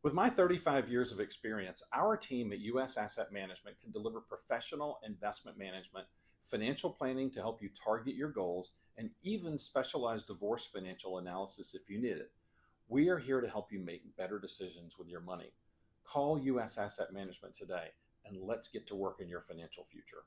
With my 35 years of experience, our team at U.S. Asset Management can deliver professional investment management, financial planning to help you target your goals, and even specialized divorce financial analysis if you need it. We are here to help you make better decisions with your money. Call U.S. Asset Management today, and let's get to work in your financial future.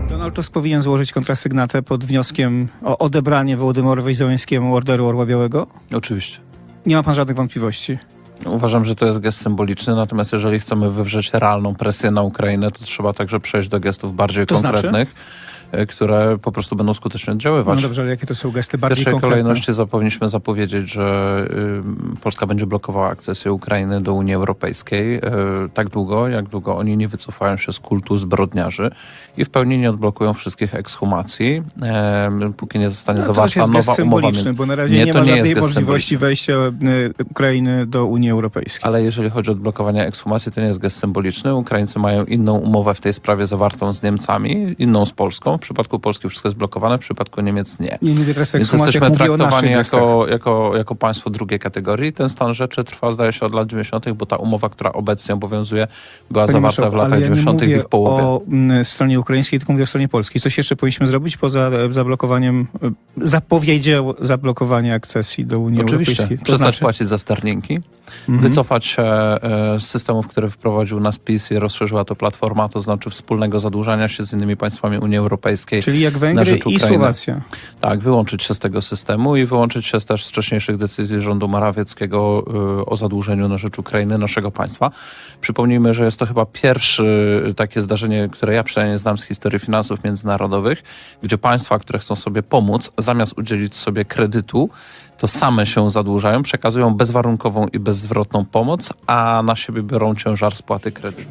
Donald Tusk powinien złożyć kontrasygnatę pod wnioskiem o odebranie Wołodymyrowi Zełenskiemu Orderu Orła Białego? Oczywiście. Nie ma pan żadnych wątpliwości? Uważam, że to jest gest symboliczny, natomiast jeżeli chcemy wywrzeć realną presję na Ukrainę, to trzeba także przejść do gestów bardziej konkretnych, które po prostu będą skutecznie oddziaływać. No dobrze, ale jakie to są gesty bardziej konkretne? W pierwszej kolejności powinniśmy zapowiedzieć, że Polska będzie blokowała akcesję Ukrainy do Unii Europejskiej tak długo, jak długo oni nie wycofają się z kultu zbrodniarzy i w pełni nie odblokują wszystkich ekshumacji, póki nie zostanie zawarta nowa umowa. Bo na razie nie ma żadnej możliwości wejścia Ukrainy do Unii Europejskiej. Ale jeżeli chodzi o odblokowanie ekshumacji, to nie jest gest symboliczny. Ukraińcy mają inną umowę w tej sprawie zawartą z Niemcami, inną z Polską. W przypadku Polski wszystko jest blokowane, w przypadku Niemiec nie. Nie mówię teraz o Więc jesteśmy traktowani jako państwo drugiej kategorii. Ten stan rzeczy trwa, zdaje się, od lat 90., bo ta umowa, która obecnie obowiązuje, była zawarta w latach 90. i w połowie. O stronie ukraińskiej, tylko mówię o stronie polskiej. Coś jeszcze powinniśmy zrobić poza zablokowaniem, zapowiedzią zablokowania akcesji do Unii Europejskiej? Oczywiście. Przestać płacić za sterlinki, wycofać się z systemów, które wprowadził nas PiS i rozszerzyła to Platforma, to znaczy wspólnego zadłużania się z innymi państwami Unii Europejskiej. Czyli jak Węgry i Słowacja. Tak, wyłączyć się z tego systemu i wyłączyć się też z wcześniejszych decyzji rządu Morawieckiego o zadłużeniu na rzecz Ukrainy, naszego państwa. Przypomnijmy, że jest to chyba pierwsze takie zdarzenie, które ja przynajmniej znam z historii finansów międzynarodowych, gdzie państwa, które chcą sobie pomóc, zamiast udzielić sobie kredytu, to same się zadłużają, przekazują bezwarunkową i bezzwrotną pomoc, a na siebie biorą ciężar spłaty kredytu.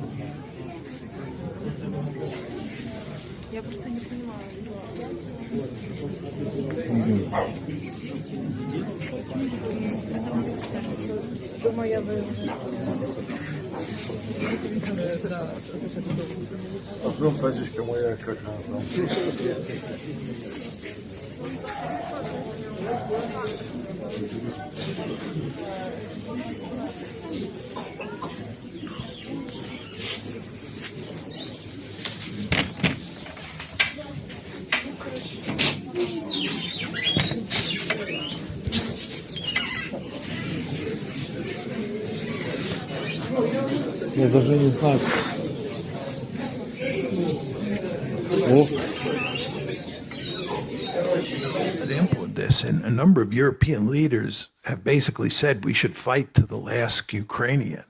This, and a number of European leaders have basically said we should fight to the last Ukrainian,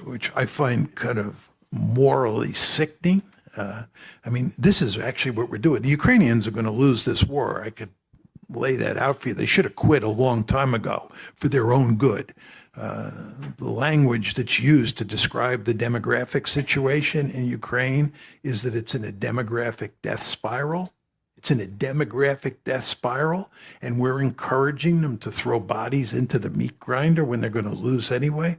which I find kind of morally sickening. I mean, this is actually what we're doing. The Ukrainians are going to lose this war. I could lay that out for you. They should have quit a long time ago for their own good. The language that's used to describe the demographic situation in Ukraine is that it's in a demographic death spiral. It's in a demographic death spiral, and we're encouraging them to throw bodies into the meat grinder when they're going to lose anyway.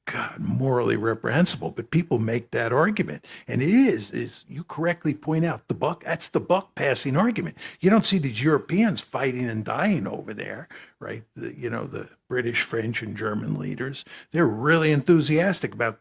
God, morally reprehensible, but people make that argument. And it is you correctly point out, that's the buck passing argument. You don't see these Europeans fighting and dying over there, right? The British, French, and German leaders, they're really enthusiastic about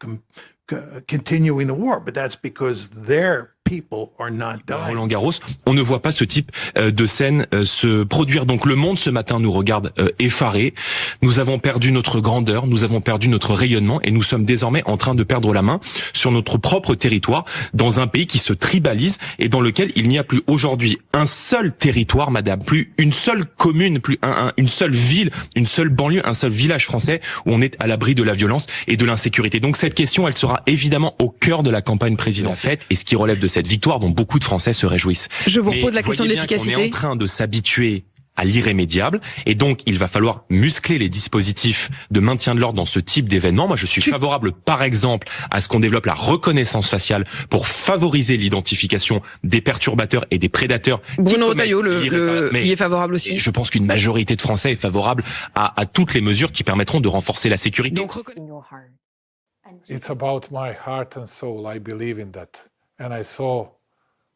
continuing the war, but that's because their people are not dying. Roland Garros, on ne voit pas ce type de scène se produire. Donc le monde ce matin nous regarde effarés. Nous avons perdu notre grandeur, nous avons perdu notre rayonnement et nous sommes désormais en train de perdre la main sur notre propre territoire dans un pays qui se tribalise et dans lequel il n'y a plus aujourd'hui un seul territoire, madame, plus une seule commune, plus une seule ville, une seule banlieue, un seul village français où on est à l'abri de la violence et de l'insécurité. Donc cette question, elle sera évidemment au cœur de la campagne présidentielle et ce qui relève de cette victoire dont beaucoup de Français se réjouissent. Je vous repose la question de l'efficacité. On est en train de s'habituer à l'irrémédiable, et donc il va falloir muscler les dispositifs de maintien de l'ordre dans ce type d'événement. Moi, je suis favorable, par exemple, à ce qu'on développe la reconnaissance faciale pour favoriser l'identification des perturbateurs et des prédateurs. Bruno Retailleau, il est favorable aussi. Je pense qu'une majorité de Français est favorable à toutes les mesures qui permettront de renforcer la sécurité. Donc, it's about my heart and soul. I believe in that. And I saw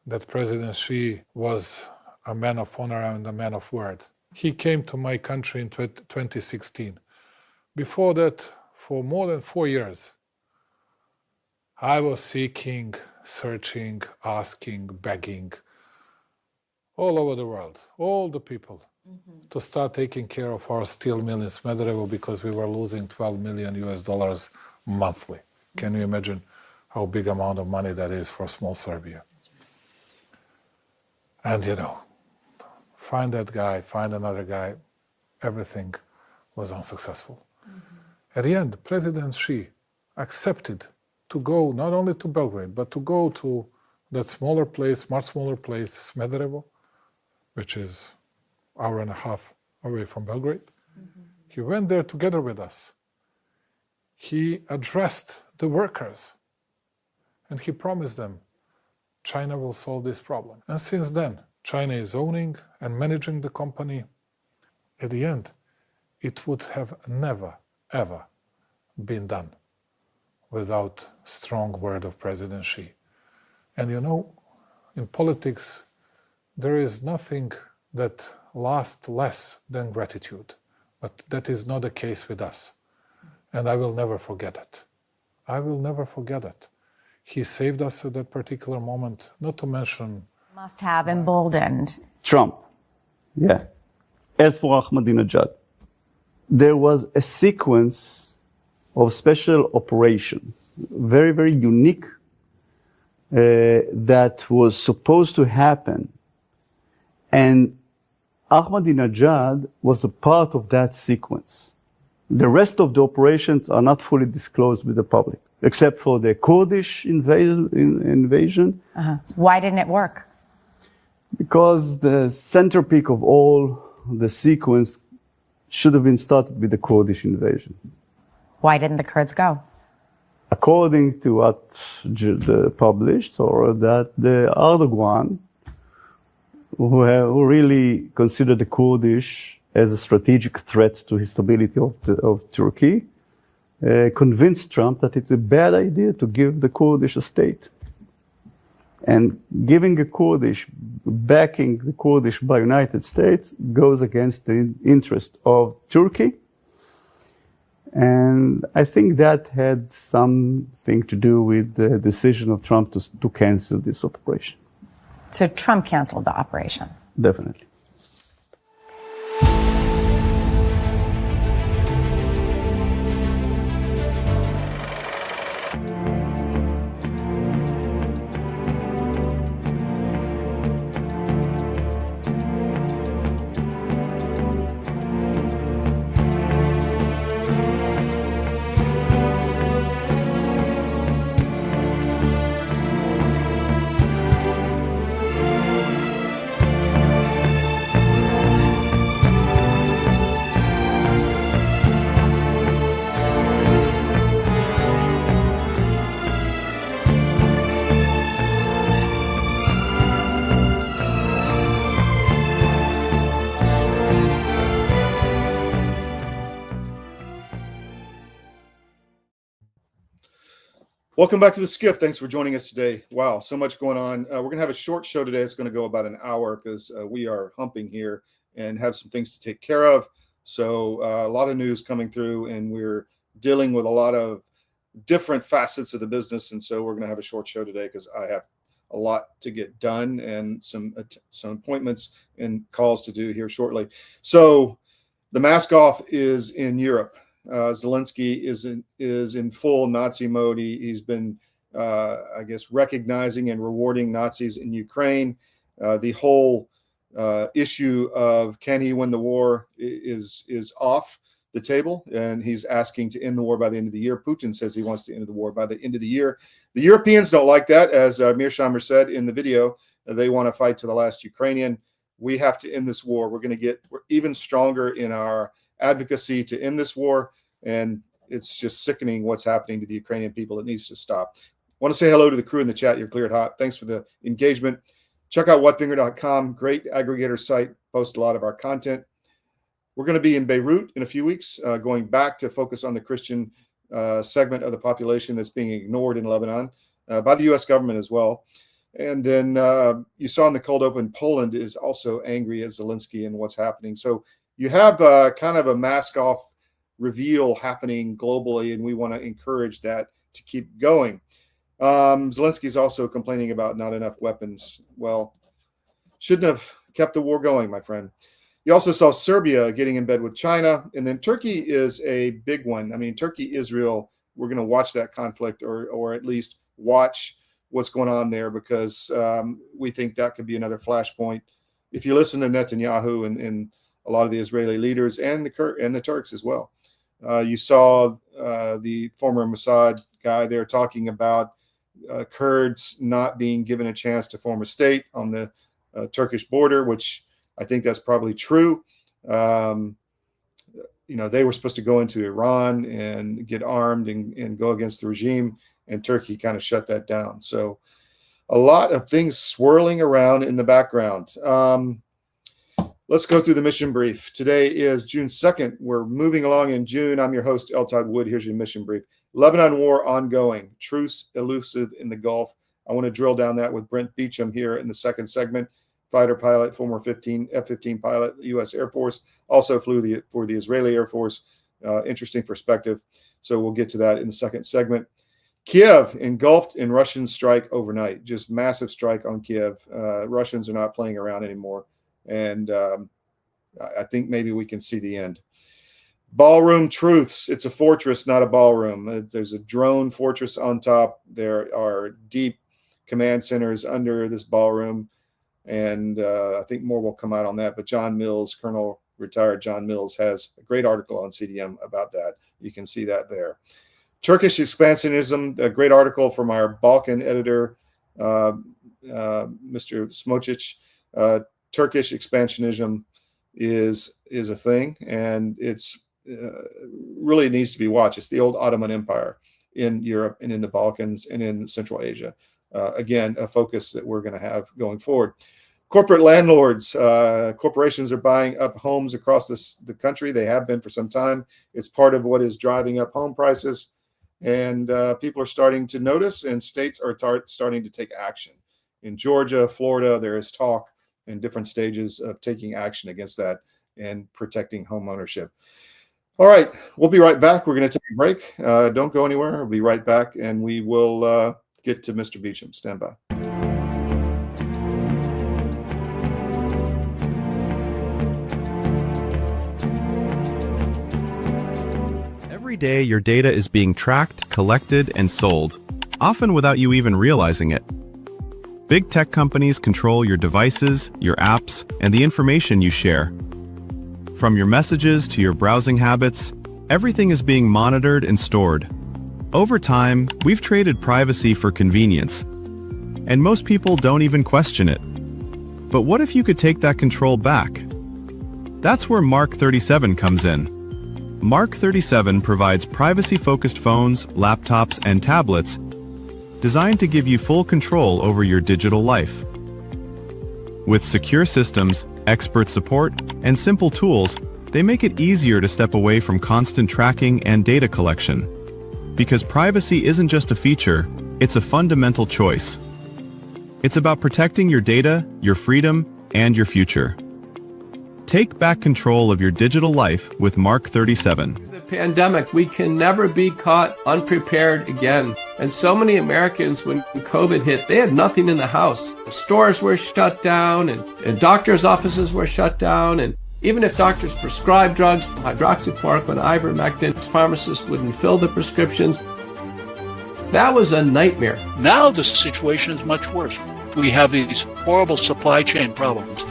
that President Xi was a man of honor and a man of word. He came to my country in 2016. Before that, for more than 4 years, I was seeking, searching, asking, begging, all over the world, all the people, to start taking care of our steel mill in Smederevo because we were losing $12 million monthly. Can you imagine how big amount of money that is for small Serbia? And find that guy, find another guy, everything was unsuccessful. At the end, President Xi accepted to go not only to Belgrade, but to go to that smaller place, much smaller place, Smederevo, which is hour and a half away from Belgrade. He went there together with us. He addressed the workers and he promised them China will solve this problem. And since then, China is owning and managing the company. At the end, it would have never, ever been done without strong word of President Xi. And in politics, there is nothing that lasts less than gratitude. But that is not the case with us. And I will never forget it. I will never forget it. He saved us at that particular moment, not to mention... Must have emboldened. Trump, yeah. As for Ahmadinejad, there was a sequence of special operation, very, very unique, that was supposed to happen. And Ahmadinejad was a part of that sequence. The rest of the operations are not fully disclosed with the public, except for the Kurdish invasion. Why didn't it work? Because the center peak of all the sequence should have been started with the Kurdish invasion. Why didn't the Kurds go? According to what published, or that the Erdogan, who really considered the Kurdish as a strategic threat to his stability of Turkey, convinced Trump that it's a bad idea to give the Kurdish a state. And giving backing the Kurdish by United States goes against the interest of Turkey. And I think that had something to do with the decision of Trump to cancel this operation. So Trump canceled the operation? Definitely. Welcome back to the SCIF. Thanks for joining us today. Wow, so much going on. We're going to have a short show today. It's going to go about an hour because we are humping here and have some things to take care of. So a lot of news coming through, and we're dealing with a lot of different facets of the business. And so we're going to have a short show today because I have a lot to get done and some appointments and calls to do here shortly. So the mask off is in Europe. Zelensky is in full Nazi mode. He's been, I guess, recognizing and rewarding Nazis in Ukraine. The whole issue of can he win the war is off the table, and he's asking to end the war by the end of the year. Putin says he wants to end the war by the end of the year. The Europeans don't like that, as Mearsheimer said in the video. They want to fight to the last Ukrainian. We have to end this war. We're even stronger in our advocacy to end this war. And it's just sickening what's happening to the Ukrainian people. It needs to stop. I want to say hello to the crew in the chat. You're cleared hot. Thanks for the engagement. Check out whatfinger.com. Great aggregator site. Post a lot of our content. We're going to be in Beirut in a few weeks, going back to focus on the Christian segment of the population that's being ignored in Lebanon by the U.S. government as well. And then you saw in the cold open, Poland is also angry at Zelensky and what's happening. So you have kind of a mask-off reveal happening globally, and we want to encourage that to keep going. Zelensky is also complaining about not enough weapons. Well, shouldn't have kept the war going, my friend. You also saw Serbia getting in bed with China, and then Turkey is a big one. I mean, Turkey, Israel, we're going to watch that conflict or at least watch what's going on there, because we think that could be another flashpoint. If you listen to Netanyahu and a lot of the Israeli leaders and the Turks as well, you saw the former Mossad guy there talking about Kurds not being given a chance to form a state on the Turkish border, which I think that's probably true. They were supposed to go into Iran and get armed and go against the regime, and Turkey kind of shut that down. So a lot of things swirling around in the background. Let's go through the mission brief. Today is June 2nd. We're moving along in June. I'm your host, Todd Wood. Here's your mission brief. Lebanon war ongoing. Truce elusive in the Gulf. I want to drill down that with Brent Beecham here in the second segment. Fighter pilot, former F-15 pilot, U.S. Air Force, also flew for the Israeli Air Force. Interesting perspective. So we'll get to that in the second segment. Kyiv engulfed in Russian strike overnight. Just massive strike on Kyiv. Russians are not playing around anymore. And I think maybe we can see the end. Ballroom truths. It's a fortress, not a ballroom. There's a drone fortress on top. There are deep command centers under this ballroom. And I think more will come out on that. But John Mills, Colonel retired John Mills, has a great article on CDM about that. You can see that there. Turkish expansionism, a great article from our Balkan editor, Mr. Smocic. Turkish expansionism is a thing, and it's really needs to be watched. It's the old Ottoman Empire in Europe and in the Balkans and in Central Asia. Again, a focus that we're going to have going forward. Corporate landlords, corporations are buying up homes across the country. They have been for some time. It's part of what is driving up home prices. And people are starting to notice, and states are starting to take action. In Georgia, Florida, there is talk in different stages of taking action against that and protecting home ownership. All right, we'll be right back. We're going to take a break. Don't go anywhere. We'll be right back, and we will get to Mr. Beecham. Stand by. Every day, your data is being tracked, collected, and sold, often without you even realizing it. Big tech companies control your devices, your apps, and the information you share. From your messages to your browsing habits, everything is being monitored and stored. Over time, we've traded privacy for convenience, and most people don't even question it. But what if you could take that control back? That's where Mark 37 comes in. Mark 37 provides privacy-focused phones, laptops, and tablets designed to give you full control over your digital life. With secure systems, expert support, and simple tools, they make it easier to step away from constant tracking and data collection. Because privacy isn't just a feature, it's a fundamental choice. It's about protecting your data, your freedom, and your future. Take back control of your digital life with Mark 37. The pandemic, we can never be caught unprepared again. And so many Americans, when COVID hit, they had nothing in the house. Stores were shut down, and doctors' offices were shut down, and even if doctors prescribed drugs, hydroxychloroquine, ivermectin, pharmacists wouldn't fill the prescriptions. That was a nightmare. Now the situation is much worse. We have these horrible supply chain problems.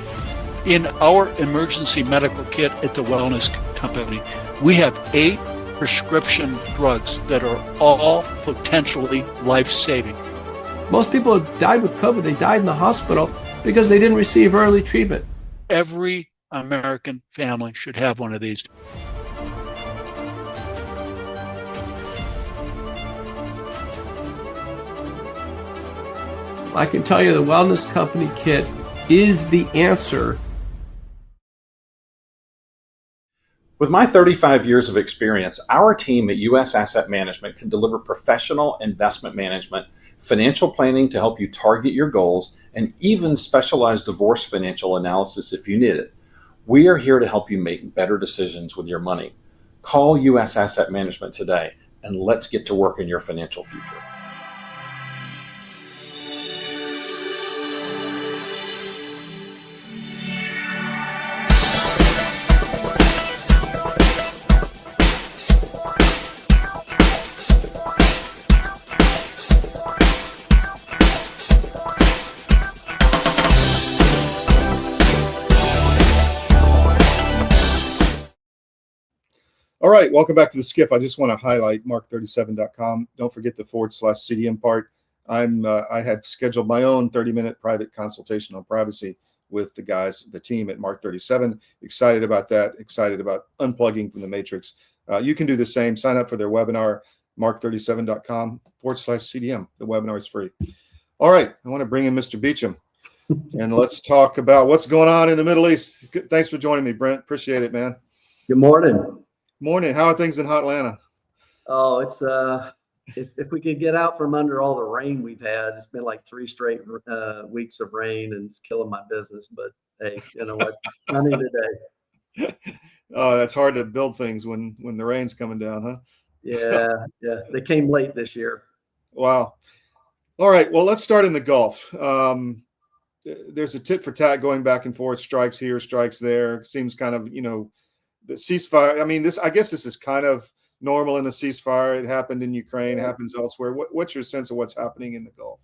In our emergency medical kit at the Wellness Company, we have 8 prescription drugs that are all potentially life-saving. Most people who died with COVID, they died in the hospital because they didn't receive early treatment. Every American family should have one of these. I can tell you the Wellness Company kit is the answer. With my 35 years of experience, our team at U.S. Asset Management can deliver professional investment management, financial planning to help you target your goals, and even specialized divorce financial analysis if you need it. We are here to help you make better decisions with your money. Call U.S. Asset Management today, and let's get to work in your financial future. All right, welcome back to the SCIF. I just want to highlight mark37.com. Don't forget the /CDM part. I had scheduled my own 30-minute private consultation on privacy with the guys, the team at Mark 37. Excited about that. Excited about unplugging from the matrix. You can do the same. Sign up for their webinar, mark37.com /CDM. The webinar is free. All right, I want to bring in Mr. Beecham, and let's talk about what's going on in the Middle East. Thanks for joining me, Brent. Appreciate it, man. Good morning. Morning. How are things in Hotlanta? Oh, it's if we could get out from under all the rain we've had. It's been like 3 straight weeks of rain, and it's killing my business. But hey, you know what? Sunny today. Oh, that's hard to build things when the rain's coming down, huh? Yeah. They came late this year. Wow. All right. Well, let's start in the Gulf. There's a tit for tat going back and forth. Strikes here, strikes there. Seems kind of, the ceasefire. I mean, I guess this is kind of normal in a ceasefire. It happened in Ukraine, happens elsewhere. What's your sense of what's happening in the Gulf?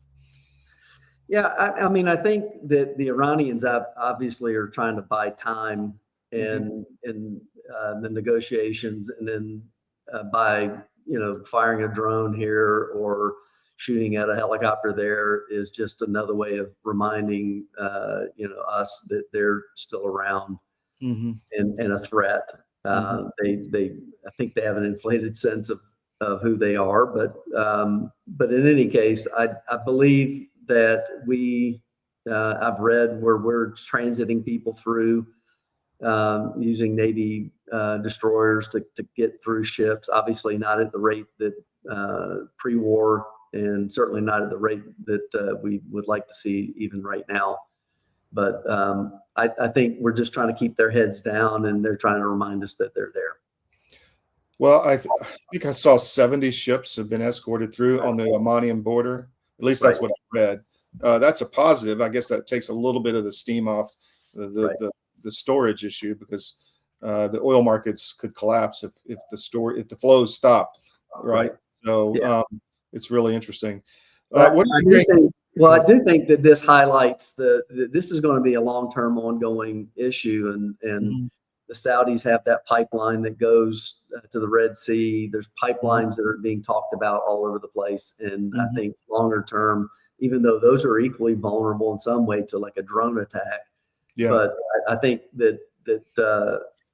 Yeah, I mean, I think that the Iranians obviously are trying to buy time in the negotiations, and then by firing a drone here or shooting at a helicopter there is just another way of reminding us that they're still around. And a threat. They I think they have an inflated sense of who they are, but in any case, I believe that I've read where we're transiting people through using Navy destroyers to get through ships. Obviously, not at the rate that pre-war, and certainly not at the rate that we would like to see even right now. But I think we're just trying to keep their heads down, and they're trying to remind us that they're there. Well, I think I saw 70 ships have been escorted through on the Omanian border. At least that's what I read. That's a positive. I guess that takes a little bit of the steam off the storage issue, because the oil markets could collapse if the flows stop. Right. So it's really interesting. What do you think? Well, I do think that this highlights this is going to be a long-term ongoing issue, and the Saudis have that pipeline that goes to the Red Sea. There's pipelines that are being talked about all over the place, and I think longer term, even though those are equally vulnerable in some way to like a drone attack, but I think that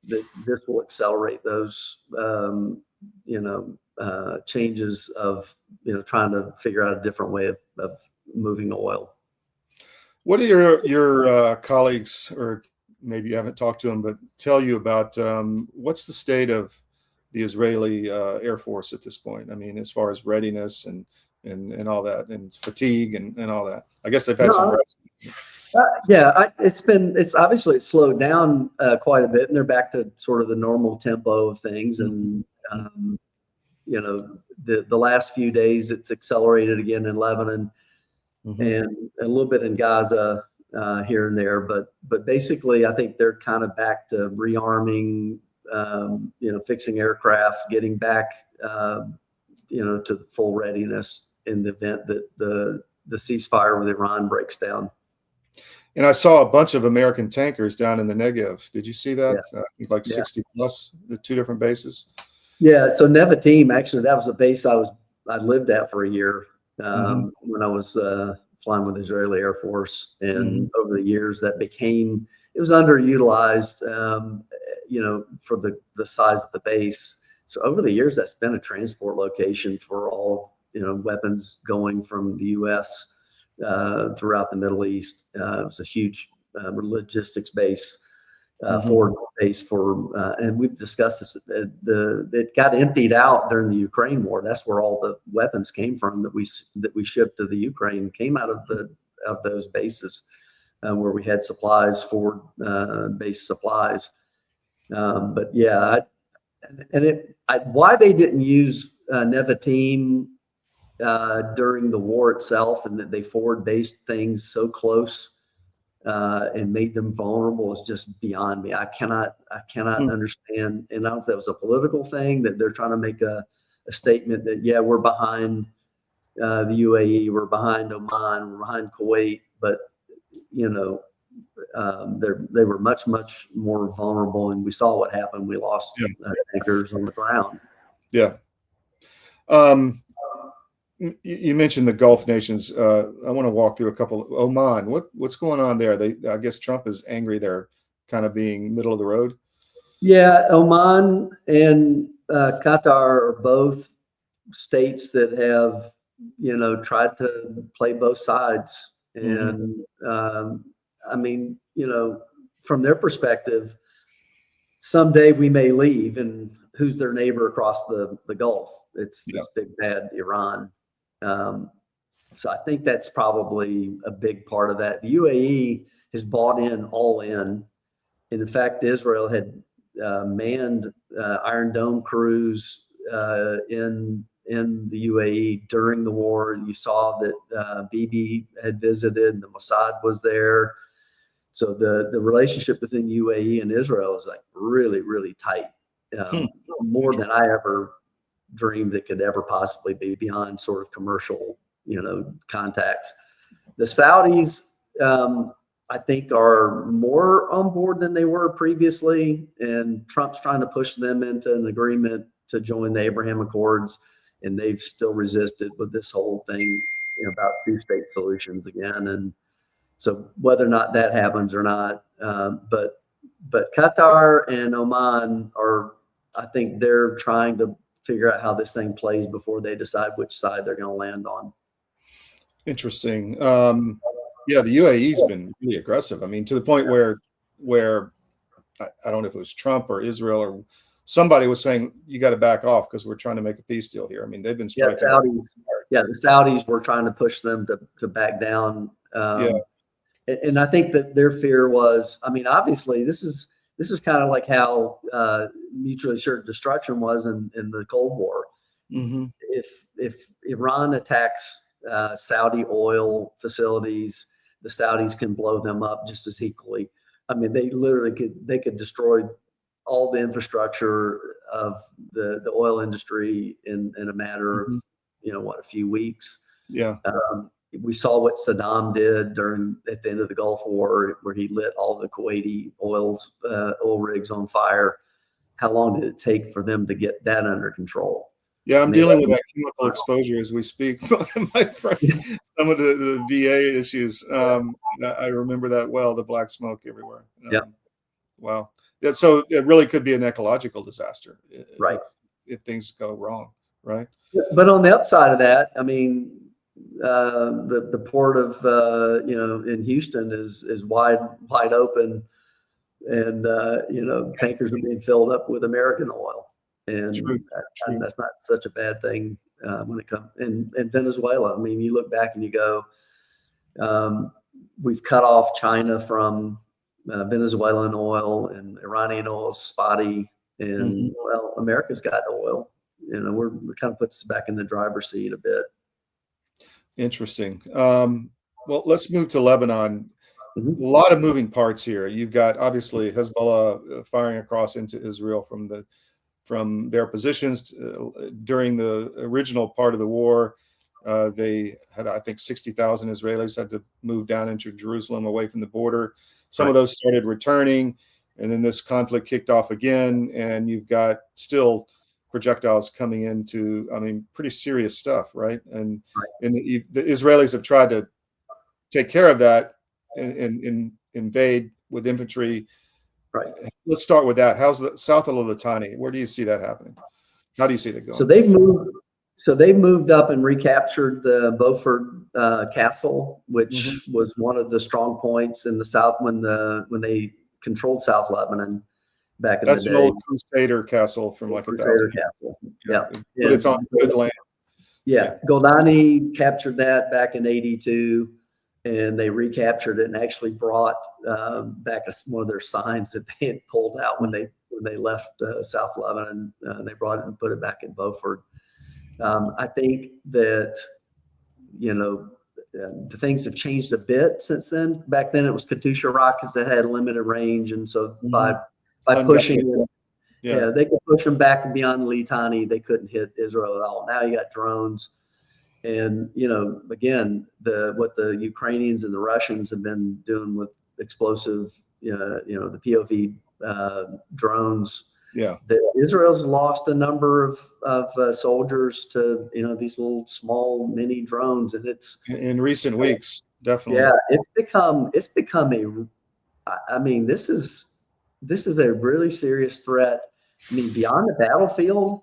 this will accelerate those changes of trying to figure out a different way of moving oil. What are your colleagues, or maybe you haven't talked to them, but tell you about what's the state of the Israeli Air Force at this point? I mean, as far as readiness and all that, and fatigue and all that. I guess they've had some rest. It's obviously slowed down quite a bit, and they're back to sort of the normal tempo of things. And the last few days it's accelerated again in Lebanon. And a little bit in Gaza here and there, but basically I think they're kind of back to rearming, fixing aircraft, getting back, to full readiness in the event that the ceasefire with Iran breaks down. And I saw a bunch of American tankers down in the Negev. Did you see that? I think like 60 plus, the 2 different bases. Yeah. So Nevatim, actually, that was a base I lived at for a year. When I was flying with the Israeli Air Force, and over the years it underutilized, for the size of the base. So over the years, that's been a transport location for all, weapons going from the U.S. Throughout the Middle East. It was a huge logistics base, forward base for, and we've discussed this. It got emptied out during the Ukraine war. That's where all the weapons came from that we shipped to the Ukraine, came out of those bases where we had supplies, forward base supplies. But yeah, why they didn't use Nevatim during the war itself, and that they forward based things so close and made them vulnerable is just beyond me. I cannot understand. And I don't know if that was a political thing, that they're trying to make a statement that, yeah, we're behind the UAE, we're behind Oman, we're behind Kuwait, but they were much more vulnerable, and we saw what happened. We lost tankers on the ground. Yeah. You mentioned the Gulf nations. I want to walk through a couple. Oman, what's going on there? I guess Trump is angry they're kind of being middle of the road. Yeah, Oman and Qatar are both states that have, tried to play both sides. And I mean, from their perspective, someday we may leave, and who's their neighbor across the Gulf? It's this big bad Iran. So I think that's probably a big part of that. The UAE has bought in all in. And in fact, Israel had manned Iron Dome crews in the UAE during the war. You saw that Bibi had visited, and the Mossad was there. So the relationship between UAE and Israel is like really, really tight, more than I ever dreamed it could ever possibly be, beyond sort of commercial, contacts. The Saudis, I think, are more on board than they were previously, and Trump's trying to push them into an agreement to join the Abraham Accords, and they've still resisted with this whole thing about two-state solutions again. And so whether or not that happens or not, but Qatar and Oman are, I think they're trying to figure out how this thing plays before they decide which side they're going to land on. Interesting. Yeah, the UAE's been really aggressive. I mean, to the point where I don't know if it was Trump or Israel or somebody was saying, you got to back off because we're trying to make a peace deal here. I mean, they've been striking. The Saudis were trying to push them to back down. And I think that their fear was, I mean, obviously this is kind of like how mutually assured destruction was in the Cold War. If Iran attacks Saudi oil facilities, the Saudis can blow them up just as equally. I mean, they literally could destroy all the infrastructure of the oil industry in a matter of a few weeks. We saw what Saddam did at the end of the Gulf War, where he lit all the Kuwaiti oil rigs on fire. How long did it take for them to get that under control? Yeah, I'm dealing with that chemical exposure as we speak, my friend. Some of the VA issues, I remember that well, the black smoke everywhere. Wow. Yeah, so it really could be an ecological disaster, right? If things go wrong, right? But on the upside of that, I mean, the port of in Houston is wide open, and tankers are being filled up with American oil. And that's not such a bad thing when it comes in Venezuela. I mean, you look back and you go, we've cut off China from Venezuelan oil, and Iranian oil is spotty, and well, America's got oil. We're kind of puts us back in the driver's seat a bit. Interesting. Well, let's move to Lebanon. A lot of moving parts here. You've got obviously Hezbollah firing across into Israel from their positions during the original part of the war. They had, I think, 60,000 Israelis had to move down into Jerusalem away from the border. Some of those started returning, and then this conflict kicked off again, and you've got still projectiles coming into, I mean, pretty serious stuff, right? And the Israelis have tried to take care of that and invade with infantry. Right. Let's start with that. How's the south of the Litani? Where do you see that happening? How do you see that going? So they've moved up and recaptured the Beaufort Castle, which was one of the strong points in the south when they controlled South Lebanon back in the day. That's an old Crusader castle from like Crusader castle. Yeah. But it's on good land. Yeah. Goldani captured that back in 82, and they recaptured it and actually brought back one of their signs that they had pulled out when they left South Lebanon. They brought it and put it back in Beaufort. I think that, the things have changed a bit since then. Back then it was Katyusha rockets that had limited range. And so by pushing them, they could push them back beyond the Litani. They couldn't hit Israel at all. Now you got drones. And, again, what the Ukrainians and the Russians have been doing with explosive, the POV drones. Yeah. Israel's lost a number of soldiers to, these little small mini drones. And it's in recent weeks, definitely. Yeah, it's become this is a really serious threat. I mean, beyond the battlefield,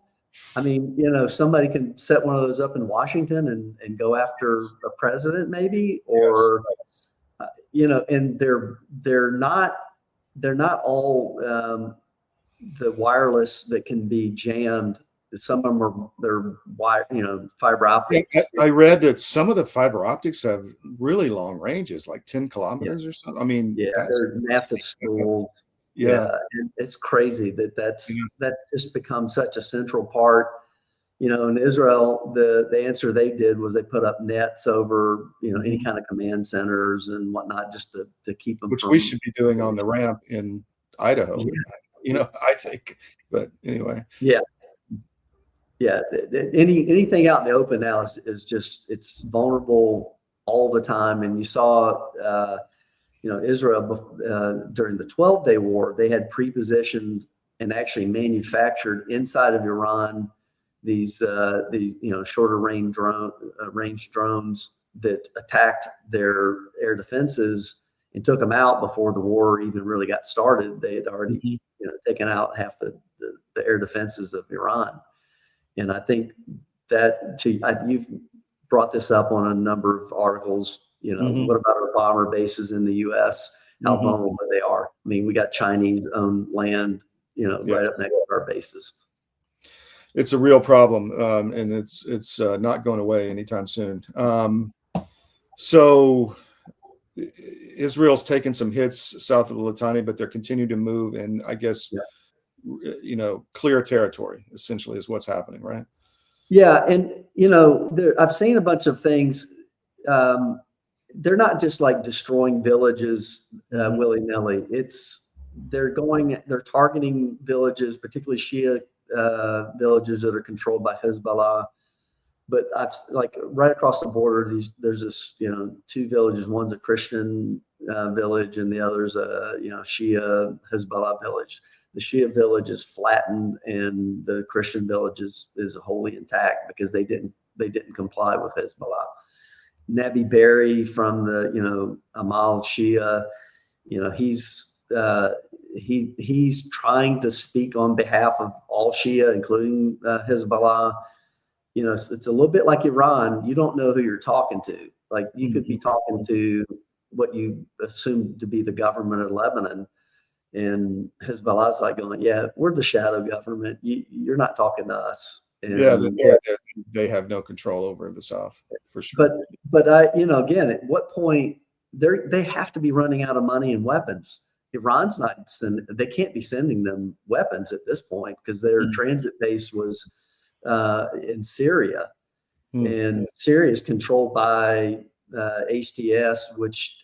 somebody can set one of those up in Washington and go after a president maybe, or, and they're not all, the wireless that can be jammed. Some of them they're fiber optics. I read that some of the fiber optics have really long ranges, like 10 kilometers or something. I mean, they're massive spools. Yeah. And it's crazy that's just become such a central part. In Israel, the answer they did was they put up nets over, any kind of command centers and whatnot, just to keep them. Which we should be doing on the ramp in Idaho. I think, but anyway. Yeah. Anything out in the open now is just, it's vulnerable all the time. And you saw, Israel during the 12-day war, they had pre-positioned and actually manufactured inside of Iran these shorter range drones that attacked their air defenses and took them out before the war even really got started. They had already taken out half the air defenses of Iran. And I think that you've brought this up on a number of articles. What about our bomber bases in the U.S.? How vulnerable they are. I mean, we got Chinese-owned land, right up next to our bases. It's a real problem, and it's not going away anytime soon. So Israel's taken some hits south of the Litani, but they're continuing to move, and I guess clear territory essentially is what's happening, right? Yeah, and I've seen a bunch of things. They're not just like destroying villages willy-nilly. They're targeting villages, particularly Shia villages that are controlled by Hezbollah. But right across the border, there's this, 2 villages. One's a Christian village, and the other's a Shia Hezbollah village. The Shia village is flattened, and the Christian village is wholly intact because they didn't comply with Hezbollah. Nabi Berri from the Amal Shia, he's trying to speak on behalf of all Shia, including Hezbollah. It's a little bit like Iran. You don't know who you're talking to. Like, you could be talking to what you assume to be the government of Lebanon, and Hezbollah's like going, "Yeah, we're the shadow government. You're not talking to us." And, they have no control over the South for sure. But again, at what point they have to be running out of money and weapons. Iran's not they can't be sending them weapons at this point because their transit base was in Syria, and Syria is controlled by HTS, which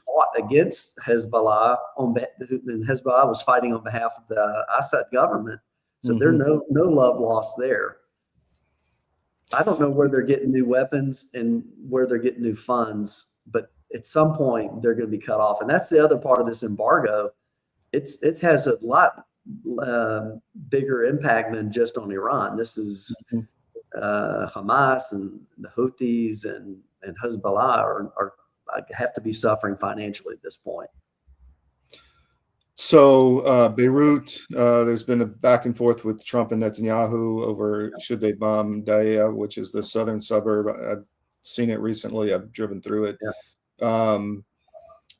fought against Hezbollah and Hezbollah was fighting on behalf of the Assad government. So there's no love lost there. I don't know where they're getting new weapons and where they're getting new funds, but at some point they're going to be cut off. And that's the other part of this embargo. It has a lot bigger impact than just on Iran. This is Hamas and the Houthis and Hezbollah are have to be suffering financially at this point. So Beirut, there's been a back and forth with Trump and Netanyahu over should they bomb Daia, which is the southern suburb. I've seen it recently. I've driven through it.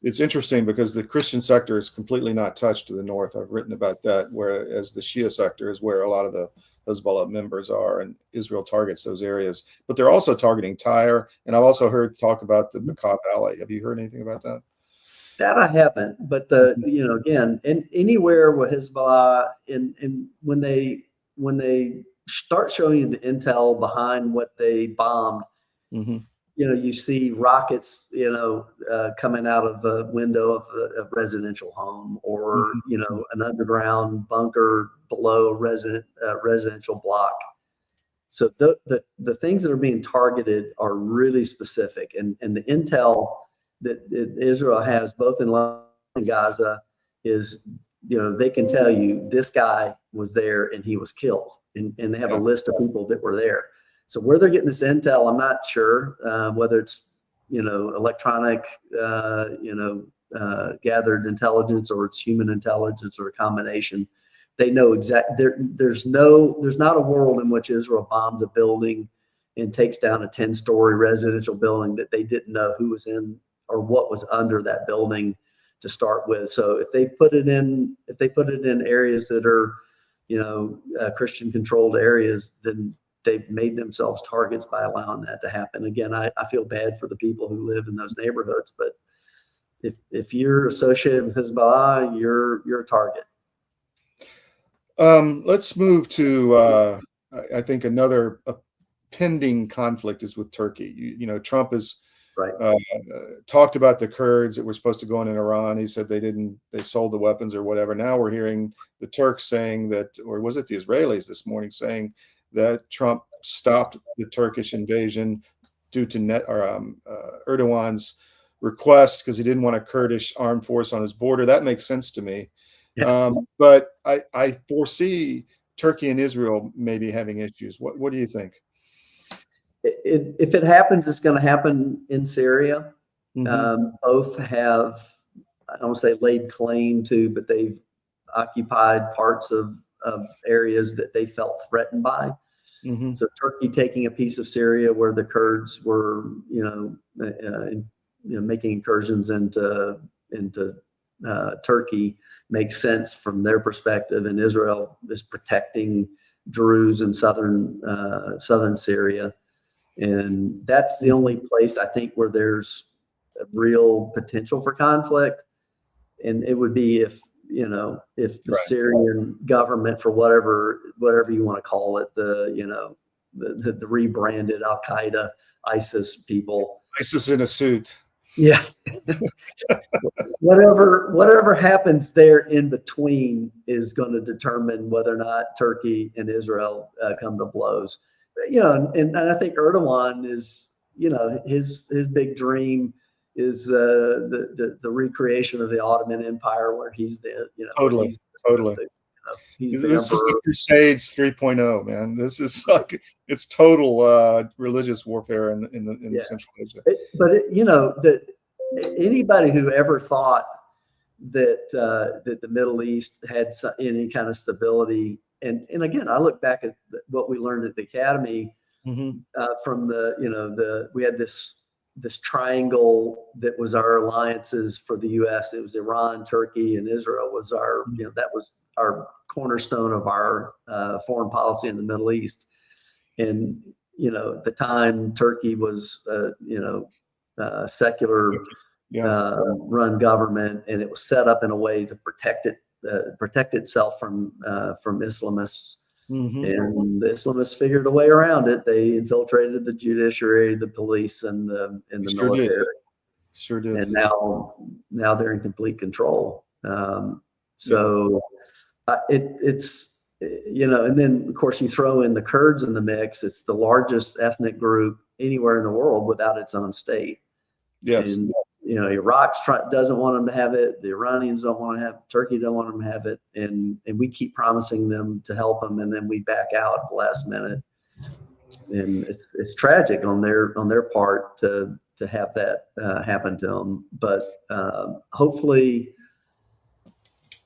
It's interesting because the Christian sector is completely not touched to the north. I've written about that, whereas the Shia sector is where a lot of the Hezbollah members are, and Israel targets those areas. But they're also targeting Tyre, and I've also heard talk about the Bekaa Valley. Have you heard anything about that? That I haven't, but again, anywhere with Hezbollah, and when they start showing you the intel behind what they bombed, you see rockets, coming out of a window of a residential home, or an underground bunker below residential block. So the things that are being targeted are really specific, and the intel that Israel has both in Lebanon and Gaza is, they can tell you this guy was there and he was killed, and they have a list of people that were there. So where they're getting this intel, I'm not sure, whether it's, electronic, gathered intelligence, or it's human intelligence, or a combination. They know exactly. There's not a world in which Israel bombs a building and takes down a 10-story residential building that they didn't know who was in or what was under that building to start with. So if they put it in areas that are, Christian controlled areas, then they've made themselves targets by allowing that to happen. Again, I feel bad for the people who live in those neighborhoods, but if you're associated with Hezbollah, you're a target. Let's move to, I think another pending conflict is with Turkey. Trump has talked about the Kurds that were supposed to go in Iran. He said they sold the weapons or whatever. Now we're hearing the Turks saying that, or was it the Israelis this morning saying that Trump stopped the Turkish invasion due to Erdogan's request because he didn't want a Kurdish armed force on his border. That makes sense to me. But I foresee Turkey and Israel maybe having issues. What do you think? If it happens, it's going to happen in Syria. Both have, I don't say laid claim to, but they've occupied parts of areas that they felt threatened by. So Turkey taking a piece of Syria where the Kurds were, making incursions into Turkey makes sense from their perspective, and Israel is protecting Druze in southern Syria. And that's the only place I think where there's a real potential for conflict. And it would be if the Syrian government, for whatever you want to call it, the rebranded Al-Qaeda, ISIS people. ISIS in a suit. Yeah. Whatever happens there in between is going to determine whether or not Turkey and Israel come to blows. And I think Erdogan is, his big dream is the recreation of the Ottoman Empire, where he's the, totally. This is the Crusades 3.0, man. This is like, it's total religious warfare in Central Asia. That anybody who ever thought that the Middle East had any kind of stability, and again, I look back at what we learned at the academy from we had this triangle that was our alliances for the U.S. It was Iran, Turkey, and Israel was our, that was our cornerstone of our foreign policy in the Middle East. And, at the time, Turkey was, secular run government, and it was set up in a way to protect itself from Islamists. And the Islamists figured a way around it. They infiltrated the judiciary, the police, and the military. Sure did. And now they're in complete control. It's and then of course you throw in the Kurds in the mix. It's the largest ethnic group anywhere in the world without its own state. Yes. And, Iraq doesn't want them to have it. The Iranians don't want to have it. Turkey don't want them to have it. And we keep promising them to help them, and then we back out at the last minute. And it's tragic on their part to have that happen to them. But hopefully,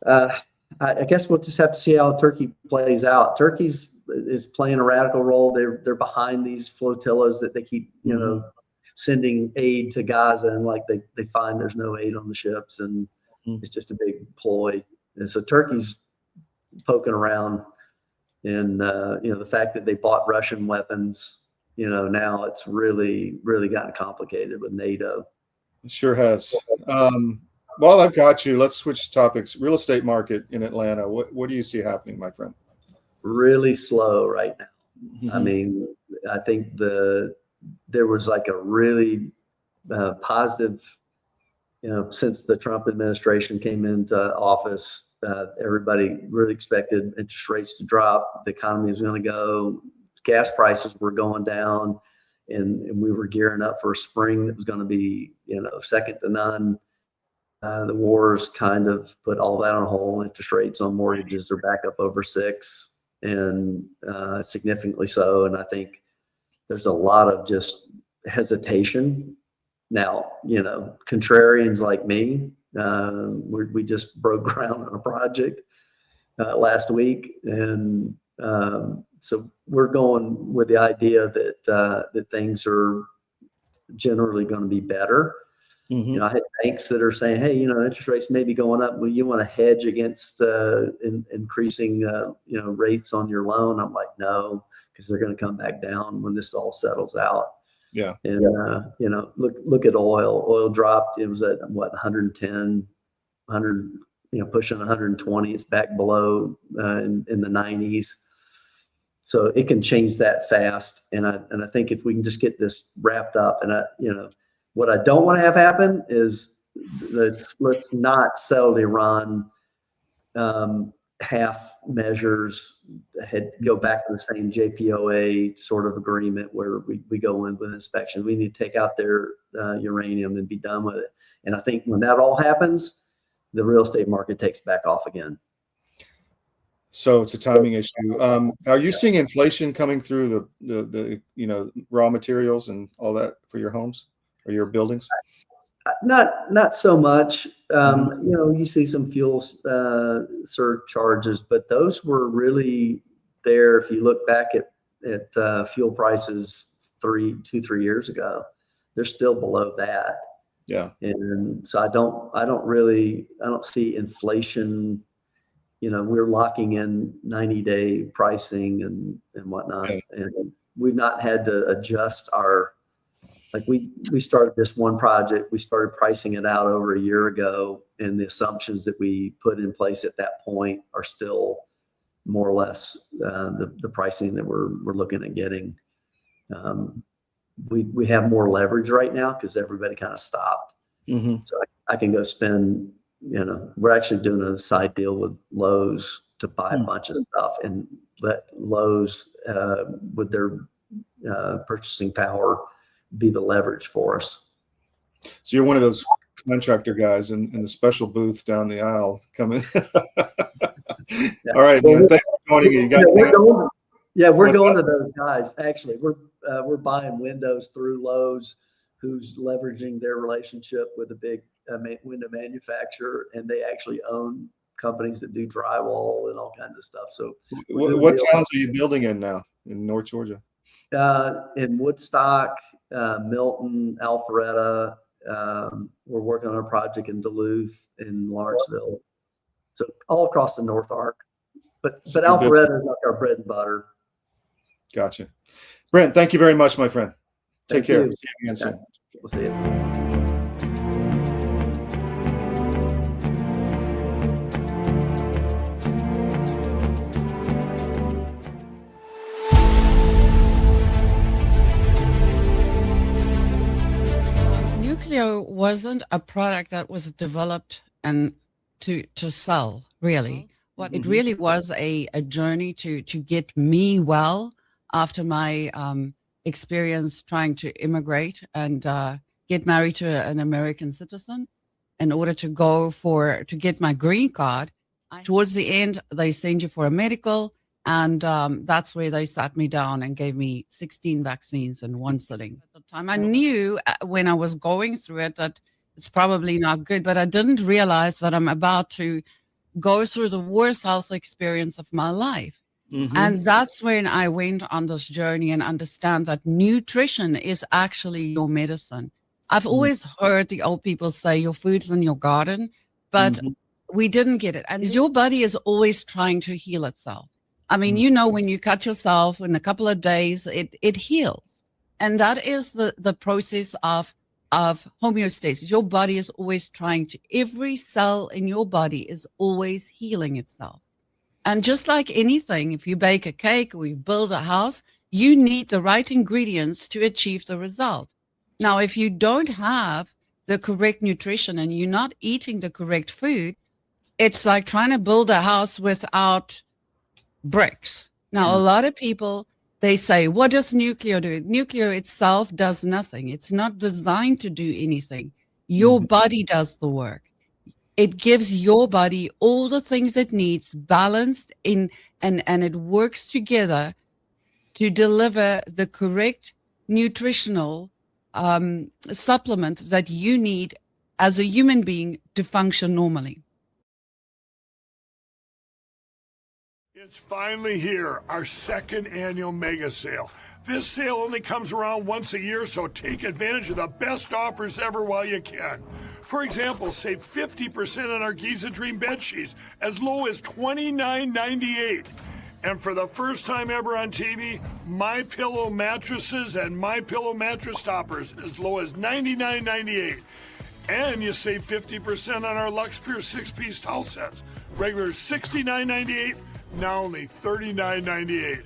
I guess we'll just have to see how Turkey plays out. Turkey's is playing a radical role. They're behind these flotillas that they keep, sending aid to Gaza, and like they find there's no aid on the ships, and it's just a big ploy. And so Turkey's poking around, and the fact that they bought Russian weapons, now it's really gotten complicated with NATO. It sure has. While I've got you, let's switch topics. Real estate market in Atlanta. What do you see happening, my friend? Really slow right now. I mean, I think there was like a really positive, since the Trump administration came into office, everybody really expected interest rates to drop. The economy was going to go. Gas prices were going down, and we were gearing up for a spring that was going to be, second to none. The wars kind of put all that on hold. Interest rates on mortgages are back up over 6%, and significantly so. And I think there's a lot of just hesitation now. Contrarians like me, we just broke ground on a project last week, and so we're going with the idea that things are generally going to be better. I had banks that are saying, hey, interest rates may be going up. Well, you want to hedge against increasing, rates on your loan? I'm like, no, because they're going to come back down when this all settles out. Yeah. And, look at oil. Oil dropped. It was at 110, 100, pushing 120. It's back below in the 90s. So it can change that fast. And I think if we can just get this wrapped up, and what I don't want to have happen is let's not sell to Iran half measures, go back to the same JPOA sort of agreement where we go in with inspection. We need to take out their uranium and be done with it. And I think when that all happens, the real estate market takes back off again. So it's a timing issue. Are you seeing inflation coming through the raw materials and all that for your homes or your buildings? Not so much. You see some fuel surcharges, but those were really there. If you look back at fuel prices 3 years ago, they're still below that. Yeah. And so I don't see inflation. We're locking in 90-day pricing and whatnot, and we've not had to adjust we started this one project. We started pricing it out over a year ago, and the assumptions that we put in place at that point are still more or less the pricing that we're looking at getting. We have more leverage right now because everybody kind of stopped. So I can go spend. We're actually doing a side deal with Lowe's to buy a bunch of stuff and let Lowe's with their purchasing power be the leverage for us. So you're one of those contractor guys in the special booth down the aisle coming. All right, man, thanks for joining me. We're going to those guys. Actually, we're buying windows through Lowe's, who's leveraging their relationship with a big window manufacturer, and they actually own companies that do drywall and all kinds of stuff. So what towns are you building in now in North Georgia? In Woodstock, Milton, Alpharetta. We're working on a project in Duluth, in Lawrenceville. So all across the North Arc. But Alpharetta is like our bread and butter. Gotcha. Brent, thank you very much, my friend. Take care. See you again soon. We'll see you. Wasn't a product that was developed and to sell, really. What it really was a journey to get me well after my experience trying to immigrate and get married to an American citizen in order to get my green card. Towards the end, they send you for a medical, and that's where they sat me down and gave me 16 vaccines in one sitting. At the time, I knew when I was going through it that it's probably not good, but I didn't realize that I'm about to go through the worst health experience of my life. Mm-hmm. And that's when I went on this journey and understand that nutrition is actually your medicine. I've always heard the old people say your food's in your garden, but we didn't get it. And your body is always trying to heal itself. I mean, you know, when you cut yourself in a couple of days, it heals. And that is the process of homeostasis. Your body is always trying to, every cell in your body is always healing itself. And just like anything, if you bake a cake or you build a house, you need the right ingredients to achieve the result. Now, if you don't have the correct nutrition and you're not eating the correct food, it's like trying to build a house without bricks. Now, a lot of people, they say, what does nuclear do? Nuclear itself does nothing. It's not designed to do anything. Your body does the work. It gives your body all the things it needs, balanced in, and it works together to deliver the correct nutritional supplement that you need as a human being to function normally. It's finally here, our second annual mega sale. This sale only comes around once a year, so take advantage of the best offers ever while you can. For example, save 50% on our Giza Dream bed sheets, as low as $29.98. And for the first time ever on TV, MyPillow mattresses and MyPillow mattress toppers, as low as $99.98. And you save 50% on our Lux Pure 6-piece towel sets. Regular $69.98, now only $39.98.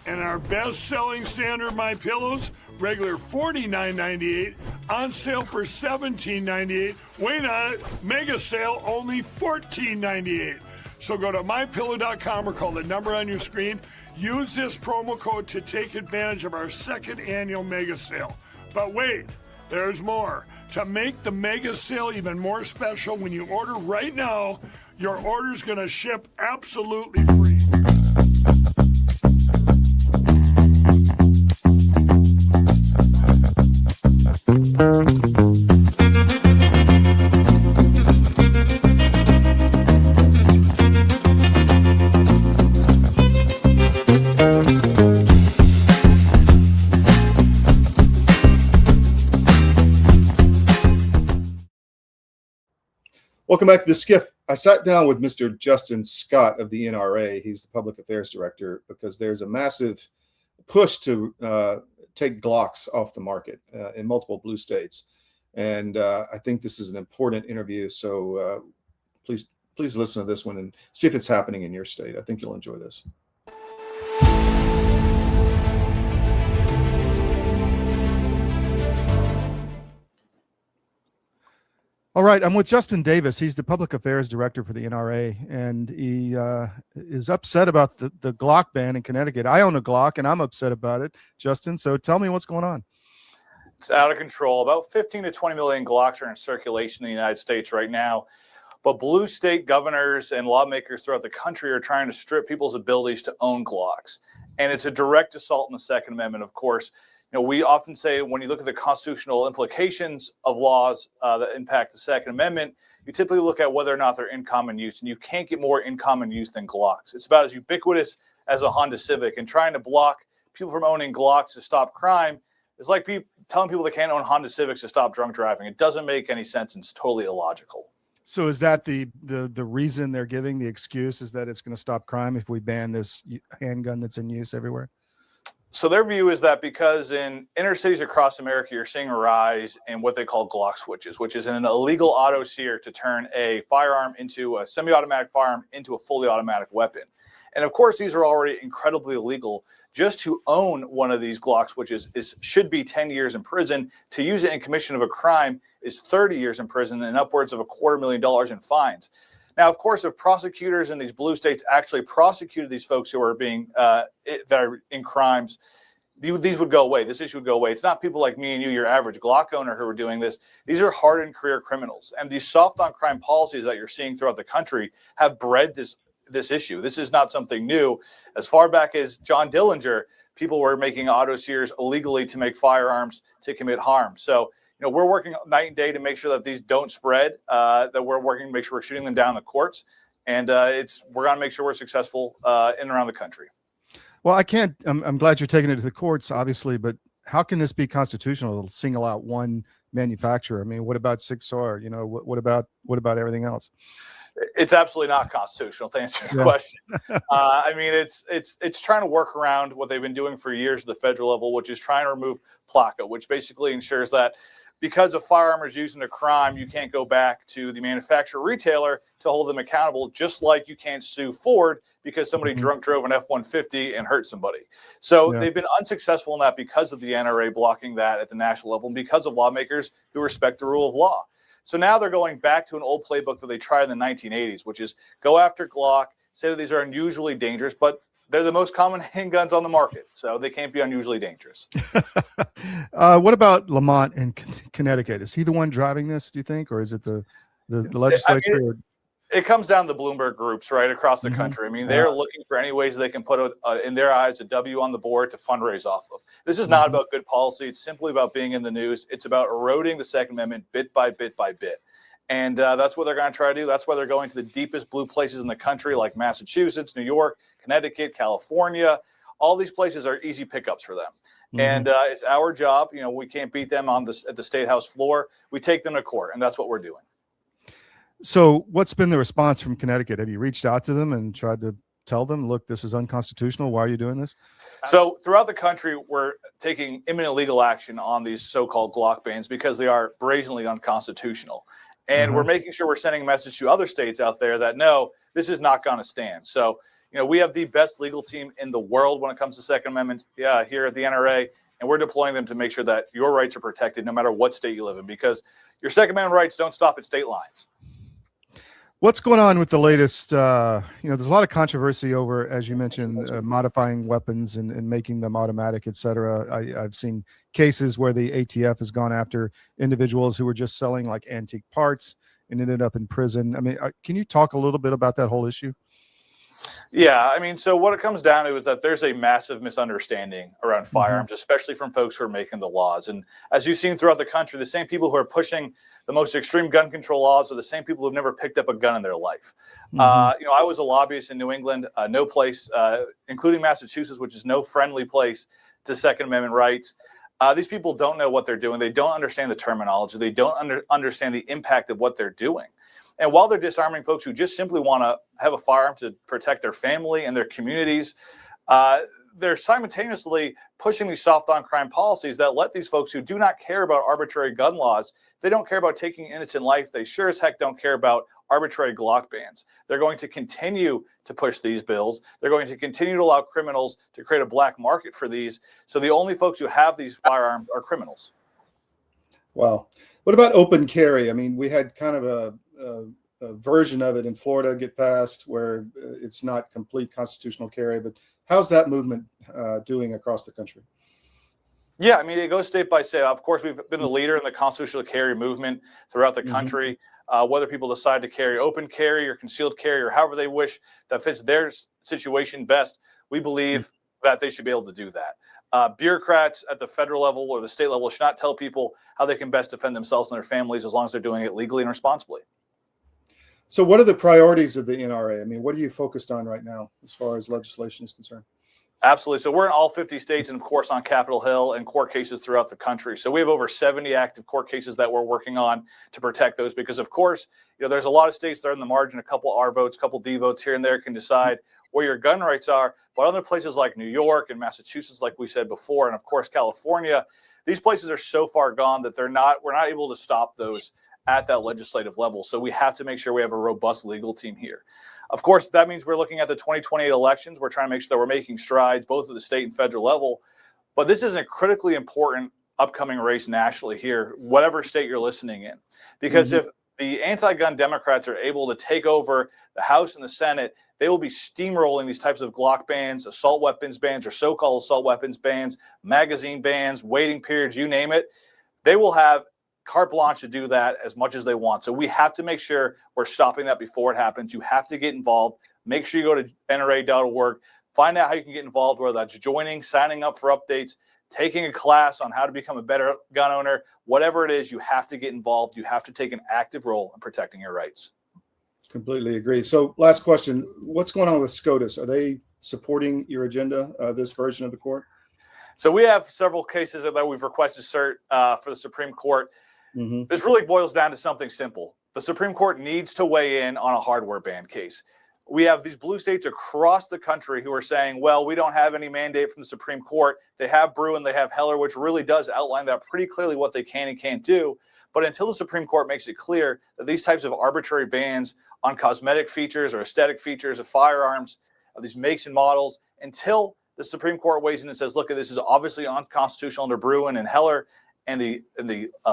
And our best-selling standard MyPillows, regular $49.98, on sale for $17.98. Wait on it, mega sale, only $14.98. So go to MyPillow.com or call the number on your screen. Use this promo code to take advantage of our second annual mega sale. But wait, there's more. To make the mega sale even more special, when you order right now, your order's going to ship absolutely free. Welcome back to the SCIF. I sat down with Mr. Justin Scott of the NRA. He's the public affairs director, because there's a massive push to take Glocks off the market in multiple blue states. And I think this is an important interview. So please listen to this one and see if it's happening in your state. I think you'll enjoy this. All right, I'm with Justin Davis. He's the public affairs director for the NRA, and he is upset about the Glock ban in Connecticut. I own a Glock, and I'm upset about it, Justin. So tell me what's going on. It's out of control. About 15 to 20 million Glocks are in circulation in the United States right now. But blue state governors and lawmakers throughout the country are trying to strip people's abilities to own Glocks. And it's a direct assault on the Second Amendment, of course. You know, we often say when you look at the constitutional implications of laws that impact the Second Amendment, you typically look at whether or not they're in common use, and you can't get more in common use than Glocks. It's about as ubiquitous as a Honda Civic, and trying to block people from owning Glocks to stop crime is like telling people they can't own Honda Civics to stop drunk driving. It doesn't make any sense, and it's totally illogical. So is that the reason they're giving, the excuse is that it's going to stop crime if we ban this handgun that's in use everywhere? So their view is that because in inner cities across America, you're seeing a rise in what they call Glock switches, which is an illegal auto sear to turn a firearm into a semi-automatic firearm into a fully automatic weapon. And of course, these are already incredibly illegal. Just to own one of these Glock switches should be 10 years in prison. To use it in commission of a crime is 30 years in prison and upwards of $250,000 in fines. Now, of course, if prosecutors in these blue states actually prosecuted these folks who are being that are in crimes, these would go away. This issue would go away. It's not people like me and you, your average Glock owner, who are doing this. These are hardened career criminals, and these soft on crime policies that you're seeing throughout the country have bred this issue. This is not something new. As far back as John Dillinger, people were making auto sears illegally to make firearms to commit harm. So, you know, we're working night and day to make sure that these don't spread, that we're working to make sure we're shooting them down in the courts. And we're going to make sure we're successful in and around the country. Well, I'm glad you're taking it to the courts, obviously, but how can this be constitutional to single out one manufacturer? I mean, what about Sig Sauer? You know, what about everything else? It's absolutely not constitutional, to answer your question. I mean, it's trying to work around what they've been doing for years at the federal level, which is trying to remove PLACA, which basically ensures that because a firearm is used in a crime, you can't go back to the manufacturer retailer to hold them accountable, just like you can't sue Ford because somebody drunk drove an F-150 and hurt somebody. So they've been unsuccessful in that because of the NRA blocking that at the national level and because of lawmakers who respect the rule of law. So now they're going back to an old playbook that they tried in the 1980s, which is go after Glock, say that these are unusually dangerous, but they're the most common handguns on the market, so they can't be unusually dangerous. What about Lamont in Connecticut? Is he the one driving this, do you think, or is it the legislature? I mean, it comes down to the Bloomberg groups right across the country. I mean, they're looking for any ways they can put, in their eyes, a W on the board to fundraise off of. This is not about good policy. It's simply about being in the news. It's about eroding the Second Amendment bit by bit by bit. And that's what they're going to try to do. That's why they're going to the deepest blue places in the country, like Massachusetts, New York, Connecticut, California. All these places are easy pickups for them. And it's our job. You know, we can't beat them at the State House floor. We take them to court, and that's what we're doing. So what's been the response from Connecticut? Have you reached out to them and tried to tell them, look, this is unconstitutional? Why are you doing this? So throughout the country, we're taking imminent legal action on these so-called Glock bans because they are brazenly unconstitutional. And we're making sure we're sending a message to other states out there that, no, this is not going to stand. So, you know, we have the best legal team in the world when it comes to Second Amendment here at the NRA, and we're deploying them to make sure that your rights are protected no matter what state you live in, because your Second Amendment rights don't stop at state lines. What's going on with the latest, there's a lot of controversy over, as you mentioned, modifying weapons and making them automatic, et cetera. I've seen cases where the ATF has gone after individuals who were just selling like antique parts and ended up in prison. I mean, can you talk a little bit about that whole issue? Yeah, I mean, so what it comes down to is that there's a massive misunderstanding around firearms, especially from folks who are making the laws. And as you've seen throughout the country, the same people who are pushing the most extreme gun control laws are the same people who've never picked up a gun in their life. I was a lobbyist in New England, no place, including Massachusetts, which is no friendly place to Second Amendment rights. These people don't know what they're doing. They don't understand the terminology. They don't understand the impact of what they're doing. And while they're disarming folks who just simply want to have a firearm to protect their family and their communities, they're simultaneously pushing these soft on crime policies that let these folks who do not care about arbitrary gun laws, they don't care about taking innocent life, they sure as heck don't care about arbitrary Glock bans. They're going to continue to push these bills. They're going to continue to allow criminals to create a black market for these. So the only folks who have these firearms are criminals. Wow. What about open carry? I mean, we had kind of a version of it in Florida get passed where it's not complete constitutional carry, but how's that movement doing across the country? Yeah, I mean, it goes state by state. Of course, we've been a leader in the constitutional carry movement throughout the country. Whether people decide to carry open carry or concealed carry or however they wish that fits their situation best, we believe that they should be able to do that. Bureaucrats at the federal level or the state level should not tell people how they can best defend themselves and their families as long as they're doing it legally and responsibly. So what are the priorities of the NRA? I mean, what are you focused on right now as far as legislation is concerned? Absolutely. So we're in all 50 states and, of course, on Capitol Hill and court cases throughout the country. So we have over 70 active court cases that we're working on to protect those because, of course, there's a lot of states that are in the margin. A couple R votes, a couple D votes here and there can decide where your gun rights are. But other places like New York and Massachusetts, like we said before, and, of course, California, these places are so far gone that we're not able to stop those at that legislative level. So we have to make sure we have a robust legal team here. Of course, that means we're looking at the 2028 elections. We're trying to make sure that we're making strides both at the state and federal level. But this is a critically important upcoming race nationally here, whatever state you're listening in. Because if the anti-gun Democrats are able to take over the House and the Senate, they will be steamrolling these types of Glock bans, assault weapons bans, or so-called assault weapons bans, magazine bans, waiting periods, you name it. They will have carte blanche to do that as much as they want. So we have to make sure we're stopping that before it happens. You have to get involved. Make sure you go to NRA.org, find out how you can get involved, whether that's joining, signing up for updates, taking a class on how to become a better gun owner, whatever it is, you have to get involved. You have to take an active role in protecting your rights. Completely agree. So last question, what's going on with SCOTUS? Are they supporting your agenda, this version of the court? So we have several cases that we've requested cert for the Supreme Court. Mm-hmm. This really boils down to something simple. The Supreme Court needs to weigh in on a hardware ban case. We have these blue states across the country who are saying, well, we don't have any mandate from the Supreme Court. They have Brew and they have Heller, which really does outline that pretty clearly what they can and can't do. But until the Supreme Court makes it clear that these types of arbitrary bans on cosmetic features or aesthetic features of firearms, of these makes and models, until the Supreme Court weighs in and says, look, this is obviously unconstitutional under Bruin and Heller and the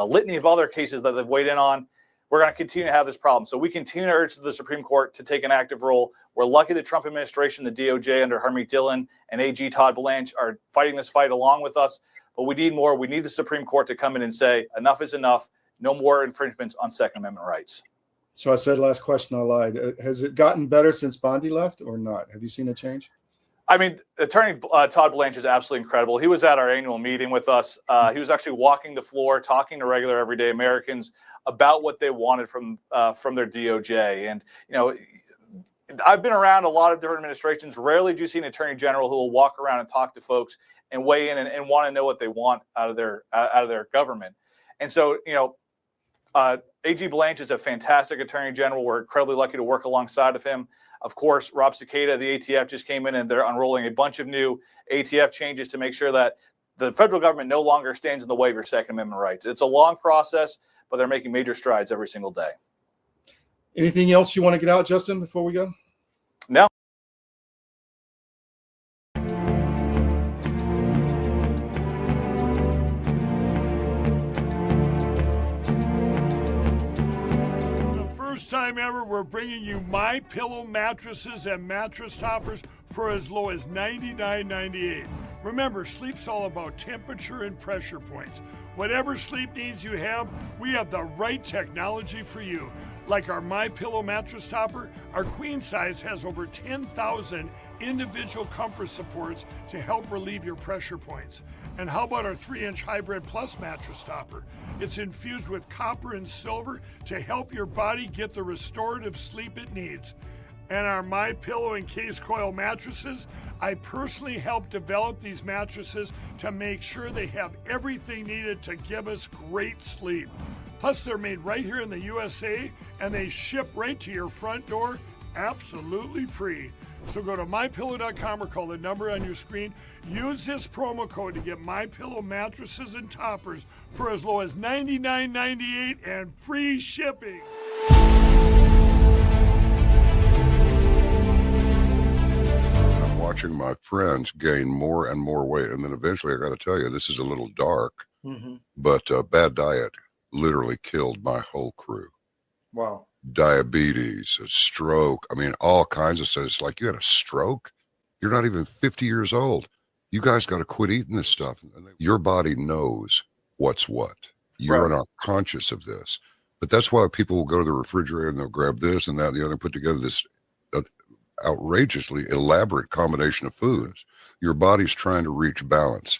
litany of other cases that they've weighed in on, we're going to continue to have this problem. So we continue to urge the Supreme Court to take an active role. We're lucky the Trump administration, the DOJ under Harmeet Dillon and AG Todd Blanche are fighting this fight along with us. But we need more. We need the Supreme Court to come in and say, enough is enough. No more infringements on Second Amendment rights. So I said last question, I lied. Has it gotten better since Bondi left or not? Have you seen a change? I mean, Attorney Todd Blanche is absolutely incredible. He was at our annual meeting with us. He was actually walking the floor, talking to regular everyday Americans about what they wanted from their DOJ. And, you know, I've been around a lot of different administrations. Rarely do you see an attorney general who will walk around and talk to folks and weigh in and want to know what they want out of their government. And so, you know, AG Blanche is a fantastic attorney general. We're incredibly lucky to work alongside of him. Of course, Rob Cicada, the ATF, just came in and they're unrolling a bunch of new ATF changes to make sure that the federal government no longer stands in the way of your Second Amendment rights. It's a long process, but they're making major strides every single day. Anything else you want to get out, Justin, before we go? No. First time ever, we're bringing you MyPillow mattresses and mattress toppers for as low as $99.98. Remember, sleep's all about temperature and pressure points. Whatever sleep needs you have, we have the right technology for you. Like our MyPillow mattress topper, our queen size has over 10,000 individual comfort supports to help relieve your pressure points. And how about our 3-inch Hybrid Plus mattress topper? It's infused with copper and silver to help your body get the restorative sleep it needs. And our MyPillow and Case Coil mattresses, I personally helped develop these mattresses to make sure they have everything needed to give us great sleep. Plus, they're made right here in the USA, and they ship right to your front door absolutely free. So go to MyPillow.com or call the number on your screen. Use this promo code to get MyPillow mattresses and toppers for as low as $99.98 and free shipping. I'm watching my friends gain more and more weight, and then eventually I got to tell you, this is a little dark, but bad diet literally killed my whole crew. Wow. Diabetes, a stroke. I mean, all kinds of stuff. It's like, you had a stroke? You're not even 50 years old. You guys got to quit eating this stuff. Your body knows what's what. You're not conscious of this. But that's why people will go to the refrigerator and they'll grab this and that and the other and put together this outrageously elaborate combination of foods. Your body's trying to reach balance.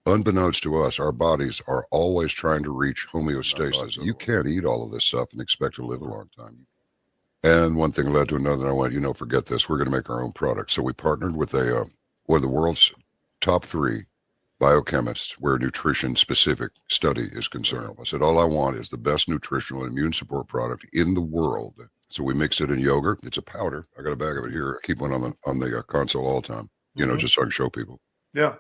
Unbeknownst to us, our bodies are always trying to reach homeostasis. You can't eat all of this stuff and expect to live a long time. And one thing led to another, and I went, you know, forget this. We're going to make our own product. So we partnered with one of the world's top 3 biochemists where nutrition-specific study is concerned. I said, all I want is the best nutritional and immune support product in the world. So we mixed it in yogurt. It's a powder. I got a bag of it here. I keep one on the console all the time, you know, just so I can show people. Yeah.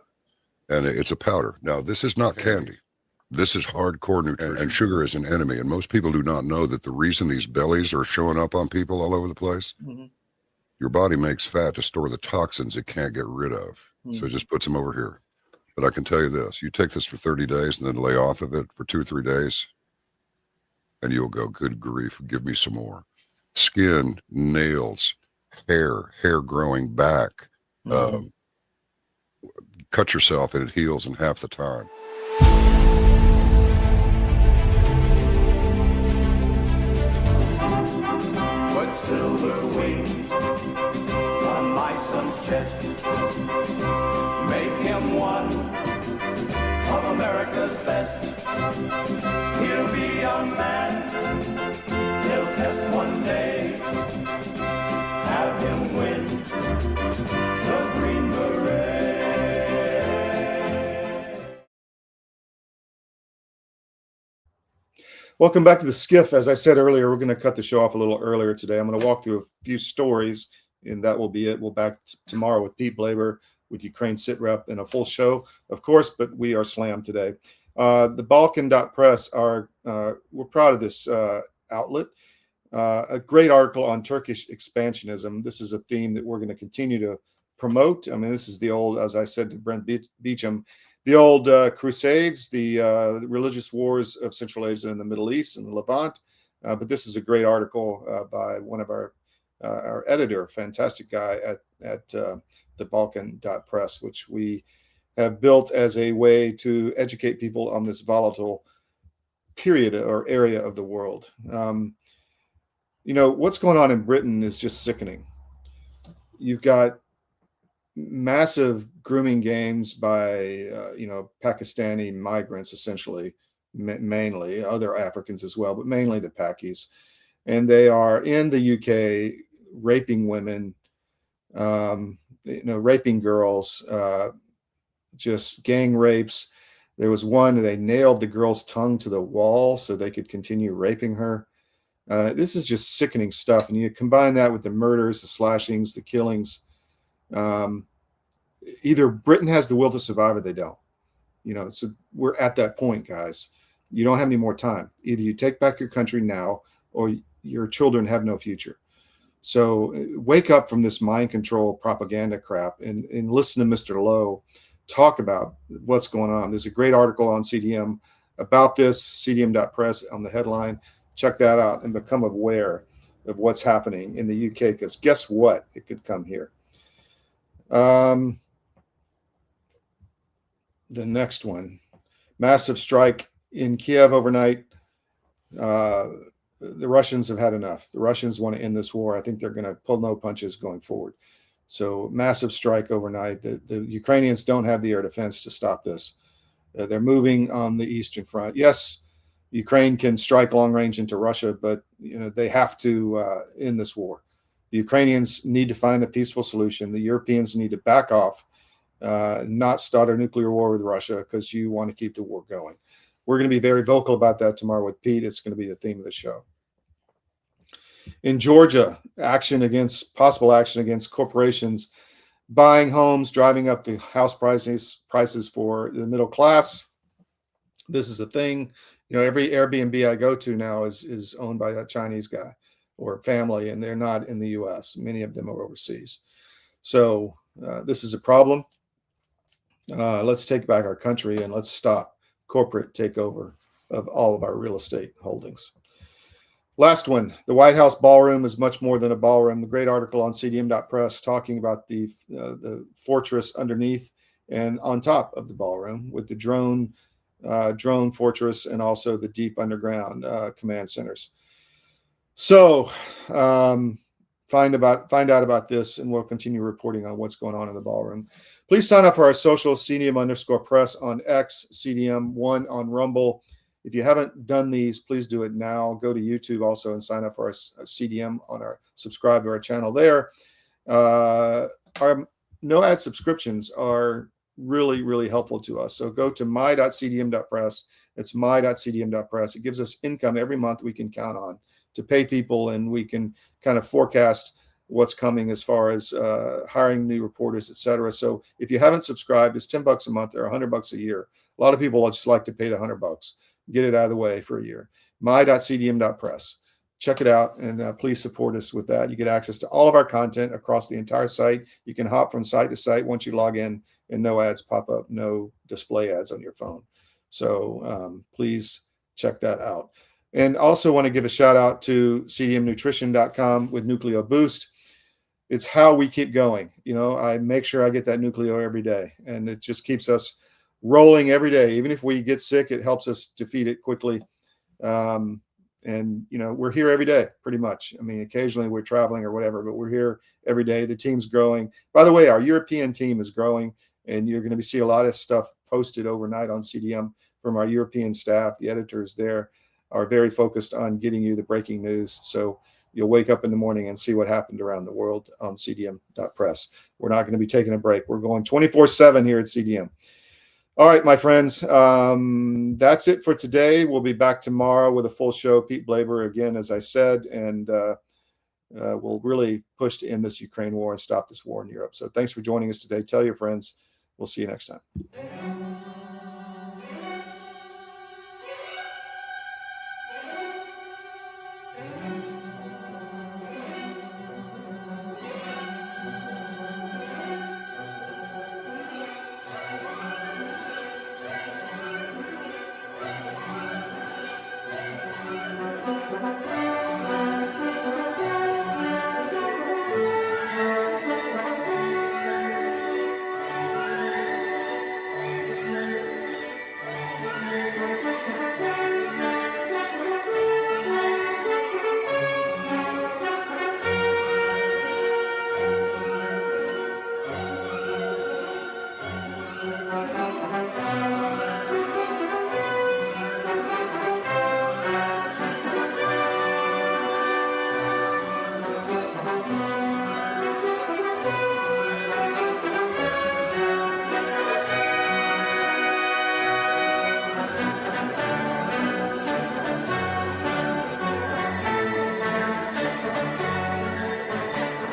And it's a powder. Now, this is not candy. This is hardcore nutrition. And sugar is an enemy. And most people do not know that the reason these bellies are showing up on people all over the place, your body makes fat to store the toxins it can't get rid of. So it just puts them over here. But I can tell you this, you take this for 30 days and then lay off of it for 2 or 3 days, and you'll go, good grief, give me some more. Skin, nails, hair growing back, cut yourself and it heals in half the time. Put silver wings on my son's chest. Make him one of America's best. He'll be a man, they'll test one day, have him win the Green Beret. Welcome back to the SCIF. As I said earlier, we're going to cut the show off a little earlier today. I'm going to walk through a few stories, and that will be it. We'll back tomorrow with Pete Blaber, with Ukraine sit rep, and a full show, of course, but we are slammed today. The Balkan.press are, we're proud of this outlet. A great article on Turkish expansionism. This is a theme that we're going to continue to promote. I mean, this is the old, as I said to Brent Beecham, the old crusades, the religious wars of Central Asia and the Middle East and the Levant. But this is a great article by one of our editor, fantastic guy at the Balkan.press, which we have built as a way to educate people on this volatile period or area of the world. You know, what's going on in Britain is just sickening. You've got massive grooming games by, you know, Pakistani migrants, essentially, mainly, other Africans as well, but mainly the Pakis. And they are in the UK raping women, you know, raping girls, just gang rapes. There was one, they nailed the girl's tongue to the wall so they could continue raping her. This is just sickening stuff. And you combine that with the murders, the slashings, the killings. Either Britain has the will to survive or they don't. You know, so we're at that point, guys. You don't have any more time. Either you take back your country now or your children have no future. So wake up from this mind control propaganda crap and listen to Mr. Lowe talk about what's going on. There's a great article on CDM about this, cdm.press on the headline. Check that out and become aware of what's happening in the UK, because guess what? It could come here. The next one, massive strike in Kyiv overnight. The Russians have had enough. The Russians want to end this war. I think they're going to pull no punches going forward. So massive strike overnight. The Ukrainians don't have the air defense to stop this. They're moving on the Eastern Front. Yes, Ukraine can strike long range into Russia, but you know they have to end this war. The Ukrainians need to find a peaceful solution. The Europeans need to back off, not start a nuclear war with Russia, because you want to keep the war going. We're going to be very vocal about that tomorrow with Pete. It's going to be the theme of the show. In Georgia, possible action against corporations buying homes, driving up the house prices for the middle class. This is a thing. You know, every Airbnb I go to now is owned by a Chinese guy or family, and they're not in the U.S. Many of them are overseas. So this is a problem. Let's take back our country and let's stop corporate takeover of all of our real estate holdings. Last one, the White House ballroom is much more than a ballroom. The great article on cdm.press talking about the fortress underneath and on top of the ballroom with the drone fortress and also the deep underground command centers. So find out about this, and we'll continue reporting on what's going on in the ballroom. Please sign up for our social, CDM_press on X, CDM1 on Rumble. If you haven't done these, please do it now. Go to YouTube also and sign up for our CDM on our subscribe to our channel there. Our no ad subscriptions are really, really helpful to us. So go to my.cdm.press. It's my.cdm.press. It gives us income every month we can count on to pay people, and we can kind of forecast what's coming as far as hiring new reporters, etc. So if you haven't subscribed, it's $10 a month or $100 a year. A lot of people just like to pay the $100. Get it out of the way for a year. my.cdm.press. Check it out, and please support us with that. You get access to all of our content across the entire site. You can hop from site to site once you log in, and no ads pop up, no display ads on your phone. So please check that out. And also want to give a shout out to cdmnutrition.com with Nucleo Boost. It's how we keep going. You know, I make sure I get that Nucleo every day, and it just keeps us rolling every day. Even if we get sick, it helps us defeat it quickly. And, you know, we're here every day, pretty much. I mean, occasionally we're traveling or whatever, but we're here every day. The team's growing. By the way, our European team is growing. And you're going to see a lot of stuff posted overnight on CDM from our European staff. The editors there are very focused on getting you the breaking news. So you'll wake up in the morning and see what happened around the world on cdm.press. We're not going to be taking a break. We're going 24/7 here at CDM. All right, my friends, that's it for today. We'll be back tomorrow with a full show. Pete Blaber again, as I said, and we'll really push to end this Ukraine war and stop this war in Europe. So thanks for joining us today. Tell your friends. We'll see you next time.